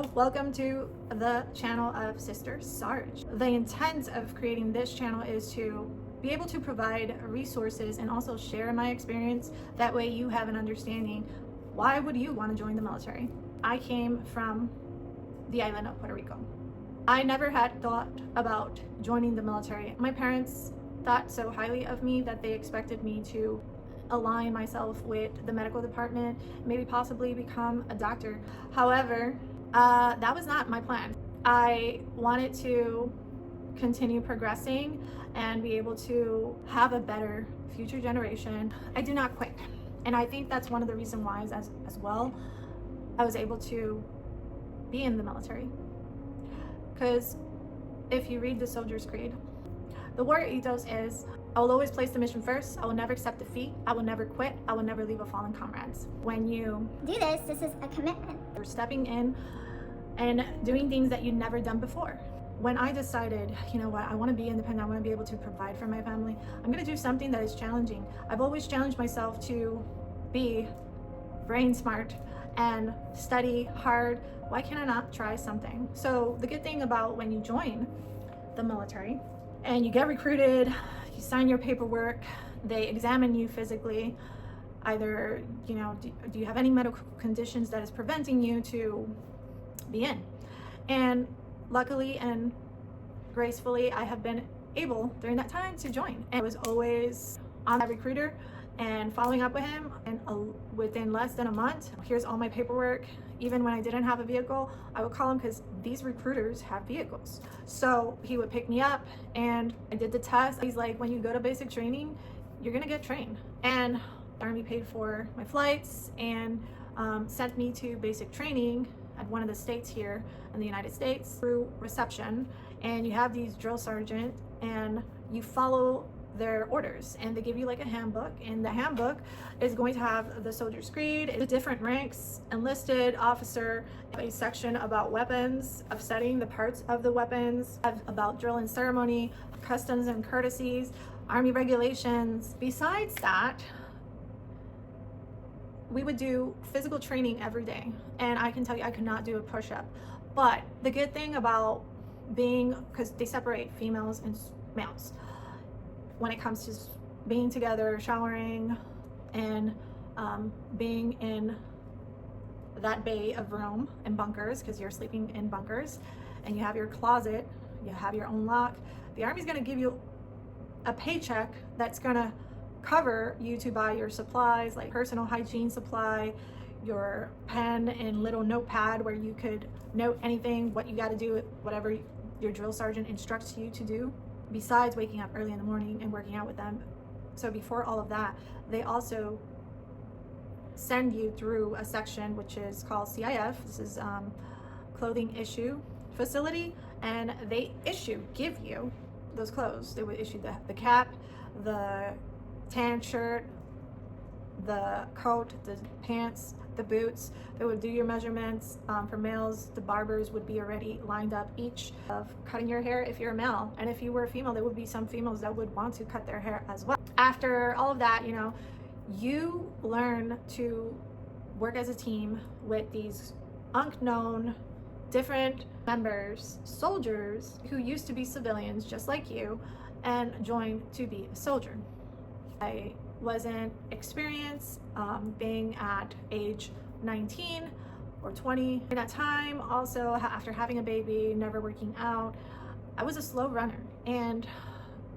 Hello, welcome to the channel of Sister Sarge. The intent of creating this channel is to be able to provide resources and also share my experience. That way you have an understanding. Why would you want to join the military? I came from the island of Puerto Rico. I never had thought about joining the military. My parents thought so highly of me that they expected me to align myself with the medical department, maybe possibly become a doctor. However, that was not my plan. I wanted to continue progressing and be able to have a better future generation. I do not quit. And I think that's one of the reasons why as well I was able to be in the military. Because if you read the Soldier's Creed, the warrior ethos is, I will always place the mission first. I will never accept defeat. I will never quit. I will never leave a fallen comrades. When you do this is a commitment. You're stepping in and doing things that you've never done before. When I decided, you know what, I want to be independent, I want to be able to provide for my family, I'm going to do something that is challenging. I've always challenged myself to be brain smart and study hard. Why can I not try something? So the good thing about when you join the military and you get recruited, you sign your paperwork, they examine you physically. Either, you know, do you have any medical conditions that is preventing you to be in? And luckily and gracefully, I have been able during that time to join. And I was always on that recruiter and following up with him, and within less than a month, here's all my paperwork. Even when I didn't have a vehicle, I would call him because these recruiters have vehicles. So he would pick me up and I did the test. He's like, when you go to basic training, you're gonna get trained. And the Army paid for my flights and sent me to basic training at one of the states here in the United States through reception. And you have these drill sergeant and you follow their orders, and they give you like a handbook, and the handbook is going to have the Soldier's Creed, the different ranks, enlisted, officer, a section about weapons, of studying the parts of the weapons, about drill and ceremony, customs and courtesies, Army regulations. Besides that, we would do physical training every day, and I can tell you I could not do a push-up. But the good thing about being, because they separate females and males when it comes to being together, showering, and being in that bay of room and bunkers, because you're sleeping in bunkers, and you have your closet, you have your own lock. The Army's gonna give you a paycheck that's gonna cover you to buy your supplies, like personal hygiene supply, your pen and little notepad where you could note anything, what you gotta do, whatever your drill sergeant instructs you to do, besides waking up early in the morning and working out with them. So before all of that, they also send you through a section which is called CIF. This is clothing issue facility, and they give you those clothes. They would issue the cap, the tan shirt, the coat, the pants, the boots. They would do your measurements. For males, the barbers would be already lined up each of cutting your hair if you're a male, and if you were a female, there would be some females that would want to cut their hair as well. After all of that, you know, you learn to work as a team with these unknown different members, soldiers who used to be civilians just like you and joined to be a soldier. I wasn't experienced being at age 19 or 20 at that time. Also, after having a baby, never working out, I was a slow runner, and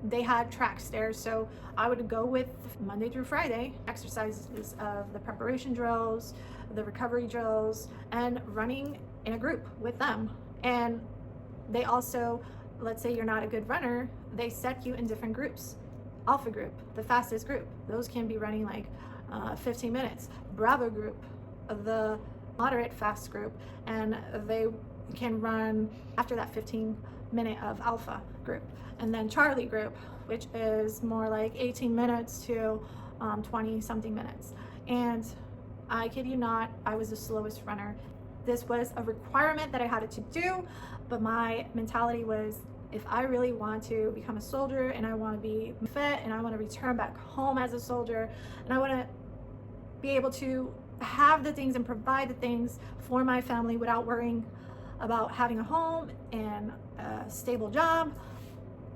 they had tracks there, so I would go with Monday through Friday exercises of the preparation drills, the recovery drills, and running in a group with them. And they also, let's say you're not a good runner, they set you in different groups. Alpha group, the fastest group, those can be running like 15 minutes. Bravo group, the moderate fast group, and they can run after that 15-minute of Alpha group. And then Charlie group, which is more like 18 minutes to 20 something minutes. And I kid you not, I was the slowest runner. This was a requirement that I had to do, but my mentality was, if I really want to become a soldier and I want to be fit and I want to return back home as a soldier and I want to be able to have the things and provide the things for my family without worrying about having a home and a stable job,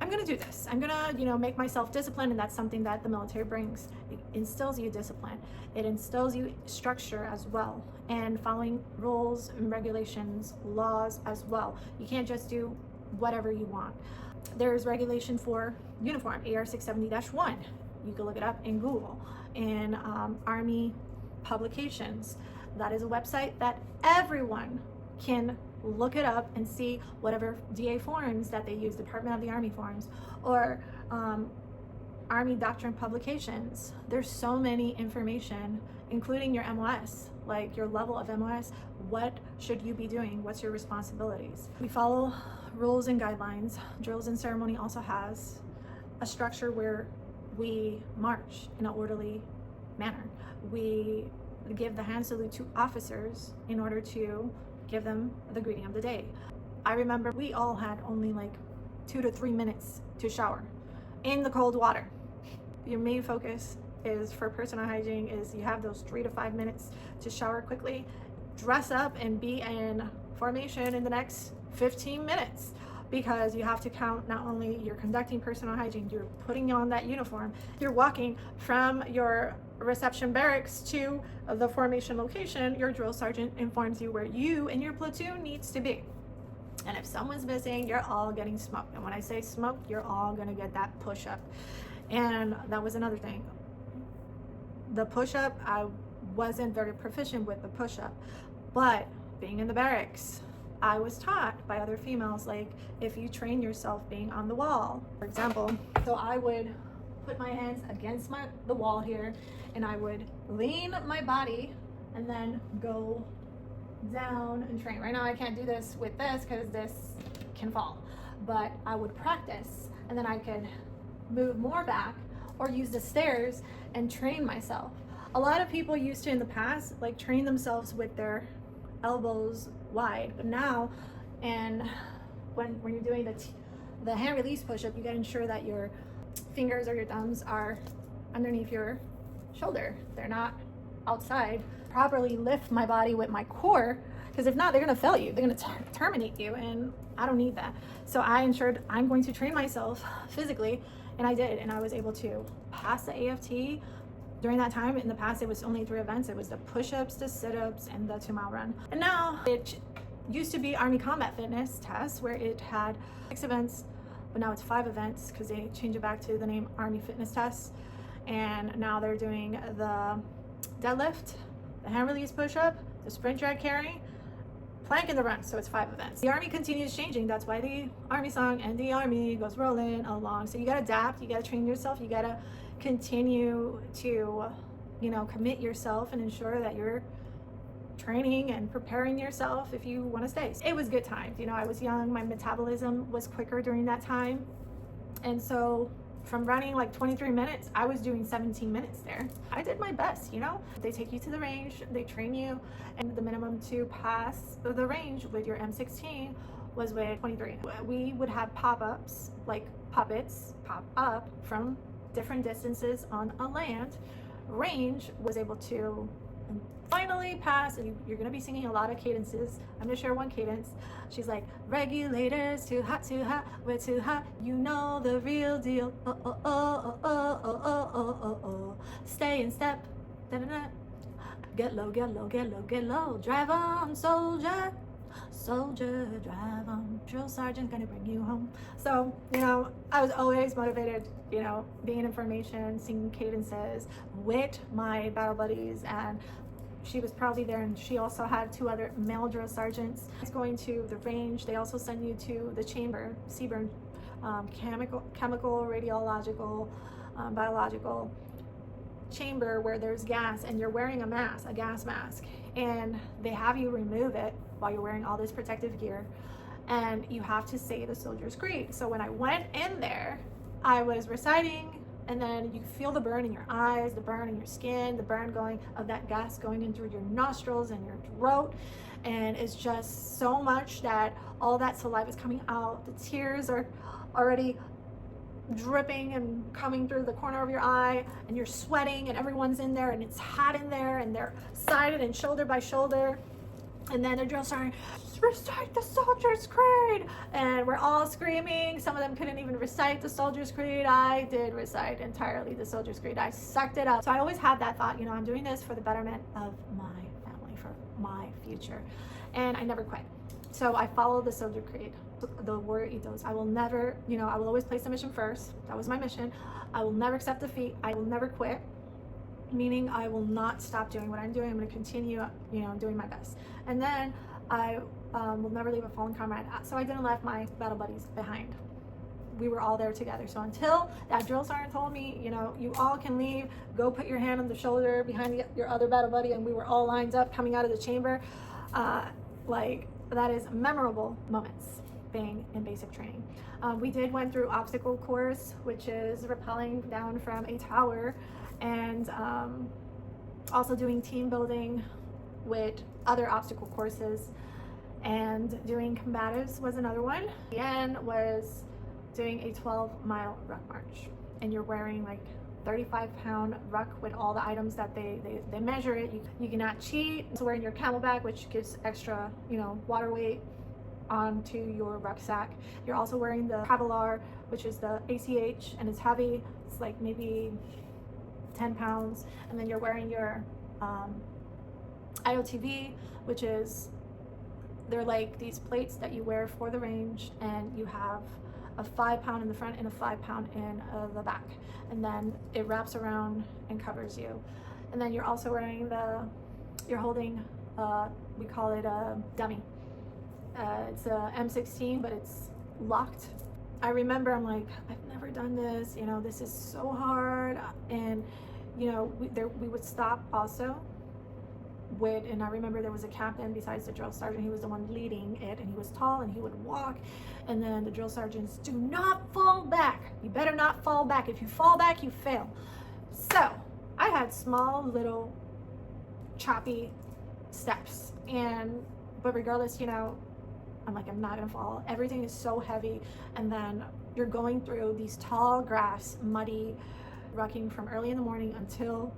I'm gonna do this. I'm gonna, make myself disciplined, and that's something that the military brings. It instills you discipline. It instills you structure as well, and following rules and regulations, laws as well. You can't just do whatever you want. There's regulation for uniform, AR 670-1. You can look it up in Google. And Army publications. That is a website that everyone can look it up and see whatever DA forms that they use, Department of the Army forms, or Army doctrine publications. There's so many information, including your MOS, like your level of MOS. What should you be doing? What's your responsibilities? We follow rules and guidelines. Drills and ceremony also has a structure where we march in an orderly manner. We give the hand salute to officers in order to give them the greeting of the day. I remember we all had only like 2 to 3 minutes to shower in the cold water. Your main focus is for personal hygiene is you have those 3 to 5 minutes to shower quickly, dress up, and be in formation in the next 15 minutes, because you have to count not only you're conducting personal hygiene, you're putting on that uniform, you're walking from your reception barracks to the formation location. Your drill sergeant informs you where you and your platoon needs to be. And if someone's missing, you're all getting smoked. And when I say smoked, you're all gonna get that push-up. And that was another thing. The push-up, I wasn't very proficient with the push-up, but being in the barracks, I was taught by other females, like if you train yourself being on the wall, for example. So I would put my hands against the wall here, and I would lean my body and then go down and train. Right now I can't do this with this because this can fall, but I would practice, and then I could move more back or use the stairs and train myself. A lot of people used to in the past like train themselves with their elbows wide, but now, and when you're doing the hand release push-up, you gotta ensure that your fingers or your thumbs are underneath your shoulder. They're not outside. Properly lift my body with my core, because if not, they're gonna fail you. They're gonna terminate you, and I don't need that. So I ensured I'm going to train myself physically, and I did, and I was able to pass the AFT. During that time, in the past, it was only 3 events. It was the push-ups, the sit-ups, and the 2-mile run. And now it used to be Army Combat Fitness test, where it had 6 events, but now it's 5 events because they changed it back to the name Army Fitness Test. And now they're doing the deadlift, the hand release push-up, the sprint drag carry, plank, and the run. So it's 5 events. The Army continues changing. That's why the Army song "And the Army goes rolling along." So you gotta adapt, you gotta train yourself, you gotta continue to, commit yourself and ensure that you're training and preparing yourself if you want to stay. It was good times. I was young, my metabolism was quicker during that time. And so from running like 23 minutes, I was doing 17 minutes there. I did my best, They take you to the range, they train you, and the minimum to pass the range with your M16 was with 23. We would have pop-ups, like puppets pop up from different distances on a land. Range was able to finally pass, and you're going to be singing a lot of cadences. I'm going to share one cadence. She's like, "Regulators, too hot, we're too hot, you know the real deal, oh, oh, oh, oh, oh, oh, oh, oh, oh, stay in step, da-da-da. Get low, get low, get low, get low, drive on, soldier, soldier, drive on, drill sergeant gonna bring you home." So, I was always motivated, being in formation, singing cadences with my battle buddies, and she was proudly there, and she also had 2 other male drill sergeants. It's going to the range. They also send you to the chamber, CBRN, chemical, radiological, biological chamber, where there's gas, and you're wearing a gas mask, and they have you remove it while you're wearing all this protective gear, and you have to say the soldier's creed. So when I went in there, I was reciting, and then you feel the burn in your eyes, the burn in your skin, the burn of that gas going in through your nostrils and your throat, and it's just so much that all that saliva is coming out. The tears are already dripping and coming through the corner of your eye, and you're sweating, and everyone's in there, and it's hot in there, and they're sided and shoulder by shoulder. And then the drill sergeant, "Recite the Soldier's Creed, and we're all screaming. Some of them couldn't even recite the Soldier's Creed. I did recite entirely the Soldier's Creed. I sucked it up. So I always had that thought, you know, I'm doing this for the betterment of my family, for my future, and I never quit. So I followed the Soldier Creed, the warrior ethos. I will never, you know, I will always place the mission first. That was my mission. I will never accept defeat. I will never quit, meaning I will not stop doing what I'm doing. I'm going to continue, you know, doing my best. And then I will never leave a fallen comrade. So I didn't leave my battle buddies behind. We were all there together. So until that drill sergeant told me, you know, you all can leave, go put your hand on the shoulder behind your other battle buddy, and we were all lined up coming out of the chamber, like, that is memorable moments being in basic training. We went through obstacle course, which is rappelling down from a tower, and also doing team building with other obstacle courses, and doing combatives was another one. The end was doing a 12-mile ruck march, and you're wearing like 35-pound ruck with all the items that they measure it. You cannot cheat. So wearing your camelback, which gives extra, you know, water weight onto your rucksack. You're also wearing the Kevlar, which is the ACH, and it's heavy. It's like maybe 10 pounds. And then you're wearing your IOTV, which is, they're like these plates that you wear for the range, and you have a 5-pound in the front and a 5-pound in the back, and then it wraps around and covers you. And then you're also wearing you're holding, we call it a dummy. It's a M16, but it's locked. I remember I'm like, I've never done this, you know, this is so hard. And you know, we would stop also and I remember there was a captain besides the drill sergeant. He was the one leading it, and he was tall, and he would walk, and then the drill sergeants, do not fall back. You better not fall back. If you fall back, you fail. So I had small little choppy steps, but regardless, you know, I'm like, I'm not gonna fall. Everything is so heavy, and then you're going through these tall grass, muddy, rucking from early in the morning until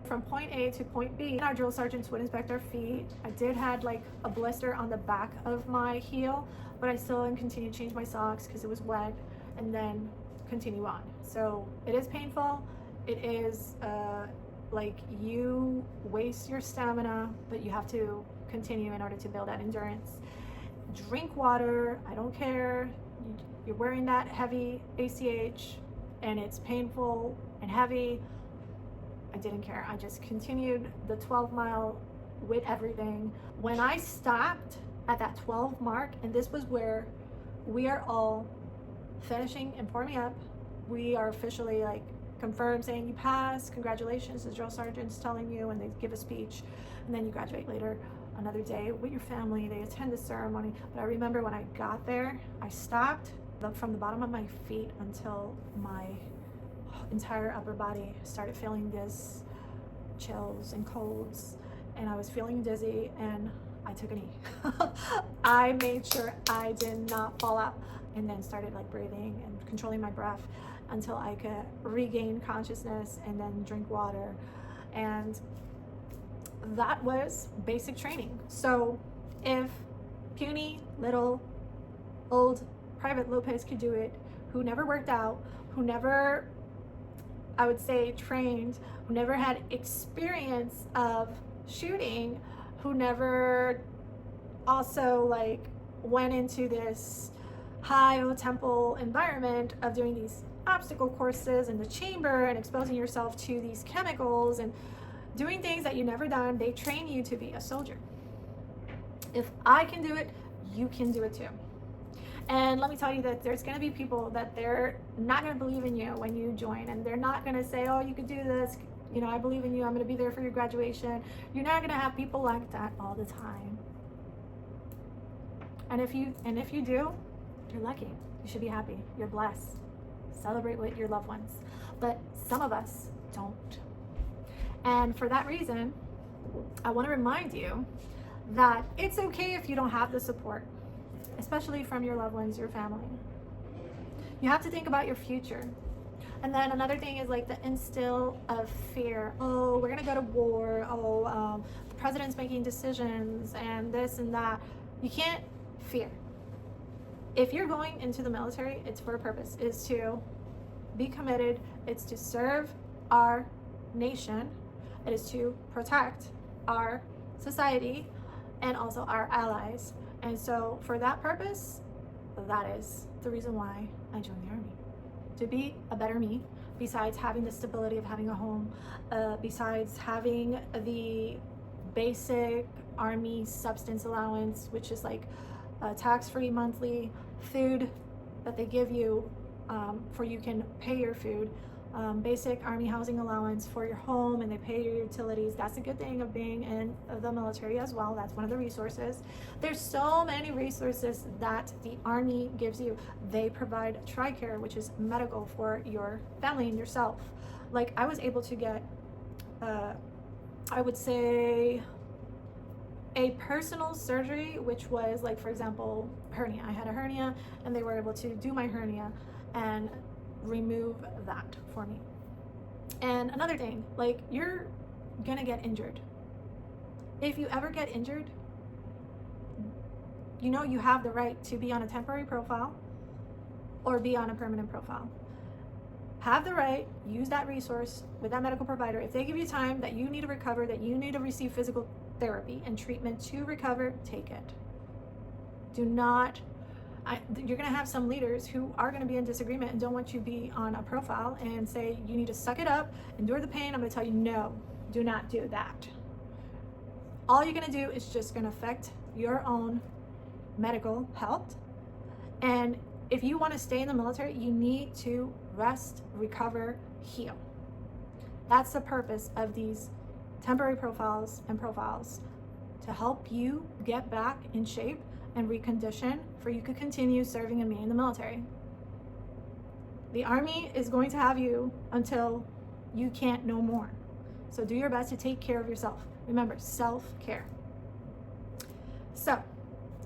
from point A to point B. Our drill sergeants would inspect our feet. I did had like a blister on the back of my heel, but I still continued to change my socks because it was wet, and then continue on. So it is painful. It is like you waste your stamina, but you have to continue in order to build that endurance. Drink water, I don't care. You're wearing that heavy ACH and it's painful and heavy. I didn't care. I just continued the 12-mile with everything. When I stopped at that 12 mark, and this was where we are all finishing and forming up, we are officially like confirmed, saying you passed, congratulations. The drill sergeant's telling you, and they give a speech, and then you graduate later another day with your family. They attend the ceremony. But I remember when I got there, I stopped from the bottom of my feet until my entire upper body started feeling this chills and colds, and I was feeling dizzy, and I took a knee. I made sure I did not fall out, and then started like breathing and controlling my breath until I could regain consciousness and then drink water. And that was basic training. So if puny little old Private Lopez could do it, who never worked out, who never, I would say, trained, who never had experience of shooting, who never also like went into this high tempo environment of doing these obstacle courses in the chamber and exposing yourself to these chemicals and doing things that you never done, they train you to be a soldier. If I can do it, you can do it too. And let me tell you that there's going to be people that they're not going to believe in you when you join, and they're not going to say, oh, you could do this, you know, I believe in you, I'm going to be there for your graduation. You're not going to have people like that all the time. And if you do, you're lucky. You should be happy. You're blessed. Celebrate with your loved ones. But some of us don't. And for that reason, I want to remind you that it's okay if you don't have the support, especially from your loved ones, your family. You have to think about your future. And then another thing is like the instill of fear. Oh, we're gonna go to war. Oh, the president's making decisions and this and that. You can't fear. if you're going into the military, it's for a purpose. It is to be committed. It's to serve our nation. It is to protect our society and also our allies. And so for that purpose, that is the reason why I joined the Army. To be a better me, besides having the stability of having a home, besides having the basic Army substance allowance, which is like tax-free monthly food that they give you for you can pay your food, basic Army housing allowance for your home, and they pay your utilities. That's a good thing of being in the military as well. That's one of the resources. There's so many resources that the Army gives you. They provide TRICARE, which is medical for your family and yourself. Like I was able to get I would say a personal surgery, which was like, for example, hernia. I had a hernia and they were able to do my hernia and remove that for me. And another thing, like you're gonna get injured. If you ever get injured, you know you have the right to be on a temporary profile or be on a permanent profile. Have the right, use that resource with that medical provider. If they give you time that you need to recover, that you need to receive physical therapy and treatment to recover, take it. Do not, you're going to have some leaders who are going to be in disagreement and don't want you to be on a profile and say you need to suck it up, endure the pain. I'm going to tell you, no, do not do that. All you're going to do is just going to affect your own medical health. And if you want to stay in the military, you need to rest, recover, heal. That's the purpose of these temporary profiles and profiles, to help you get back in shape and recondition for you to continue serving and being in the military. The Army is going to have you until you can't no more. So do your best to take care of yourself. Remember, self-care. So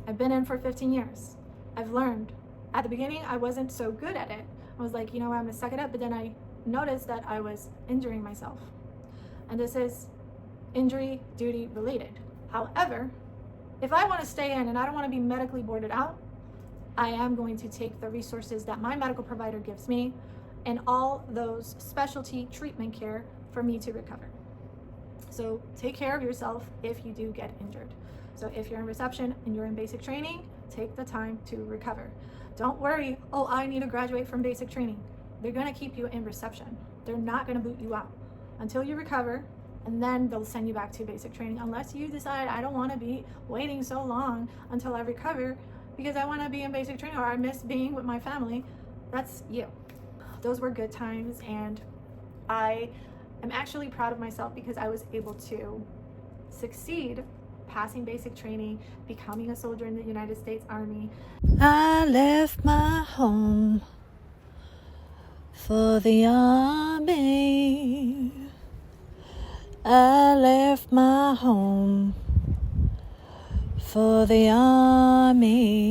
I've been in for 15 years. I've learned. At the beginning, I wasn't so good at it. I was like, you know what, I'm gonna suck it up. But then I noticed that I was injuring myself. And this is injury duty related. However, if I want to stay in and I don't want to be medically boarded out, I am going to take the resources that my medical provider gives me and all those specialty treatment care for me to recover. So take care of yourself if you do get injured. So if you're in reception and you're in basic training, take the time to recover. Don't worry, oh, I need to graduate from basic training. They're going to keep you in reception. They're not going to boot you out until you recover, and then they'll send you back to basic training unless you decide, I don't want to be waiting so long until I recover because I want to be in basic training or I miss being with my family. That's you. Those were good times, and I am actually proud of myself because I was able to succeed passing basic training, becoming a soldier in the United States Army. I left my home for the Army. I left my home for the Army.